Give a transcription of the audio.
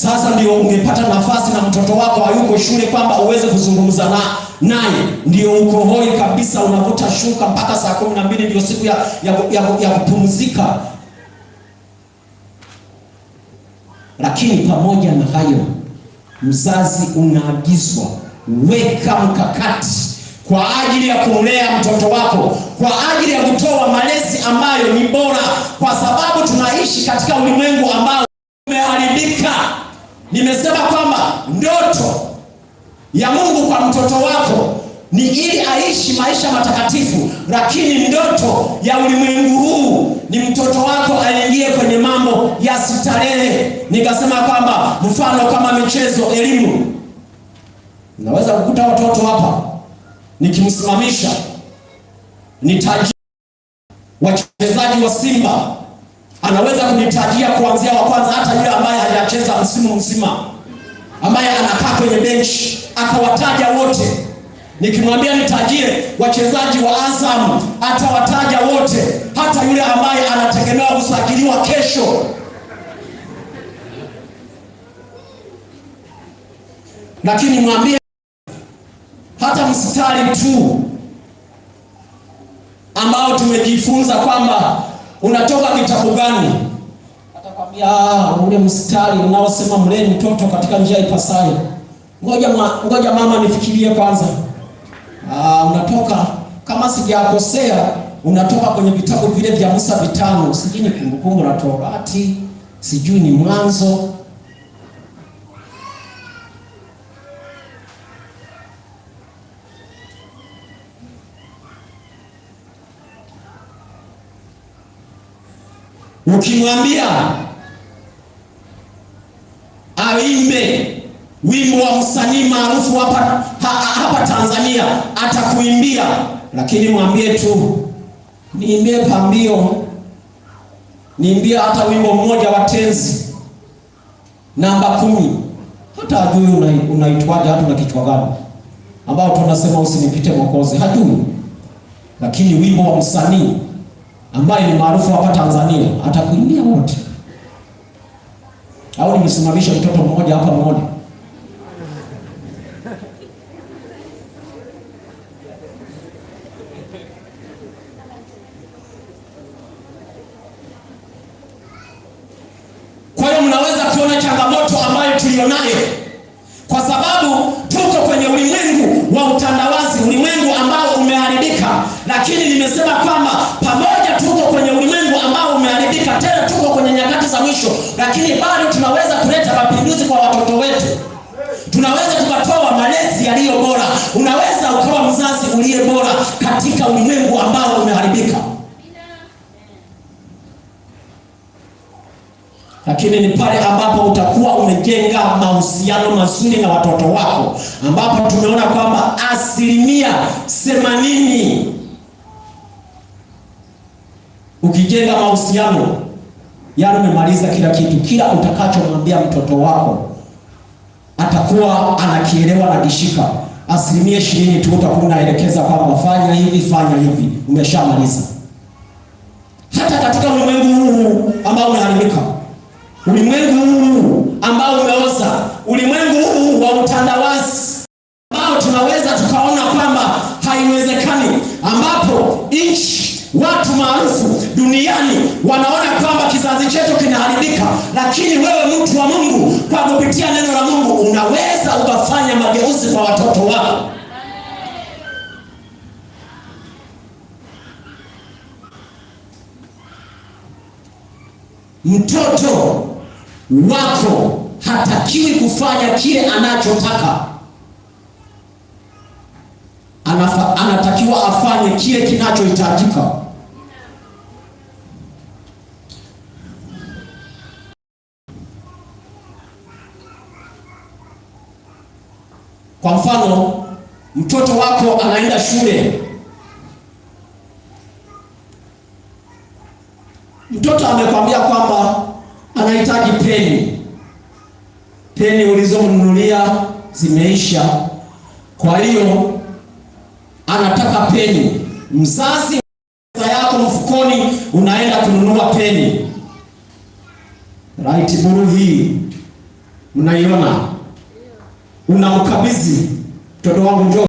Sasa ndio ungepata nafasi na mtoto wako hayuko shule kwamba uweze kuzungumza naye, ndio uko hoi kabisa, unavuta shuka mpaka saa 12 ndio siku ya kupumzika. Lakini pamoja na hayo, mzazi unaagizwa, weka mkakati kwa ajili ya kumlea mtoto wako, kwa ajili ya kutoa malezi ambayo ni bora, kwa sababu tunaishi katika ulimwengu ambao umeharibika. Nimesema kwamba ndoto ya Mungu kwa mtoto wako ni ili aishi maisha matakatifu, lakini ndoto ya ulimwengu huu ni mtoto wako aingie kwenye mambo ya starehe. Nikasema kwamba mfano kama michezo, elimu. Naweza kukuta watoto hapa nikimsimamisha nitajia wachezaji wa Simba, anaweza kunitajia kuanzia wa kwanza hata yule ambaye hajacheza msimu mzima, ambaye anakaa kwenye benchi, akawataja wote. Nikimwambia nitajie wachezaji wa Azam, atawataja wote, hata yule ambaye anategemewa kusajiliwa kesho. Lakini mwambie hata mstari tu ambao tumejifunza kwamba unatoka kitabu gani, atakwambia ule mstari unaosema mleni mtoto katika njia ipasayo. Ngoja mama nifikirie kwanza. Unatoka, kama sijakosea, unatoka kwenye vitabu vile vya Musa vitano, sijui ni Kumbukumbu la Torati, sijui ni Mwanzo. Ukimwambia aimbe wimbo wa msanii maarufu hapa Tanzania, atakuimbia. Lakini mwambie tu niimbie pambio, niimbie hata wimbo mmoja wa tenzi namba 10, hata ajui unaitwaje, hata na kichwa gani ambao tunasema usinipite Mwokozi, hajui. Lakini wimbo wa msanii ambaye ni maarufu hapa Tanzania atakuimbia wote. Au nimsimamisha mtoto mmoja hapa mmoja. Kwa hiyo mnaweza kuona changamoto ambayo tulionayo, kwa sababu tuko kwenye ulimwengu wa utandawazi, ulimwengu ambao umeharibika. Lakini nimesema kwamba pamoja tuko kwenye ulimwengu ambao umeharibika, tena tuko kwenye nyakati za mwisho, lakini bado tunaweza kuleta mapinduzi kwa watoto wetu. Tunaweza tukatoa malezi yaliyo bora. Unaweza ukawa mzazi uliye bora katika ulimwengu ambao umeharibika. Lakini ni pale ambapo utakuwa umejenga mahusiano mazuri na watoto wako, ambapo tumeona kwamba 80% ukijenga mahusiano, yani umemaliza kila kitu. Kila utakachomwambia mtoto wako atakuwa anakielewa na kishika. 20% tu utakuwa unaelekeza kwamba fanya hivi, umeshamaliza. Hata katika ulimwengu huu ambao umeharibika, ulimwengu huu ambao umeoza, ulimwengu huu wa utandawazi ambao tunaweza tukaona kwamba haiwezekani, ambapo watu maarufu duniani wanaona kwamba kizazi chetu kinaharibika, lakini wewe mtu wa Mungu, kwa kupitia neno la Mungu unaweza ukafanya mageuzi kwa watoto wako. Mtoto wako hatakiwi kufanya kile anachotaka. Anatakiwa afanye kile kinachohitajika. Kwa mfano, mtoto wako anaenda shule. Mtoto amekwambia kwamba anahitaji peni ulizomnunulia zimeisha, kwa hiyo anataka peni. Mzazi, pesa yako mfukoni, unaenda kununua peni. Right, buru hii Mnaiona? Unamkabidhi mtoto wangu, njoo.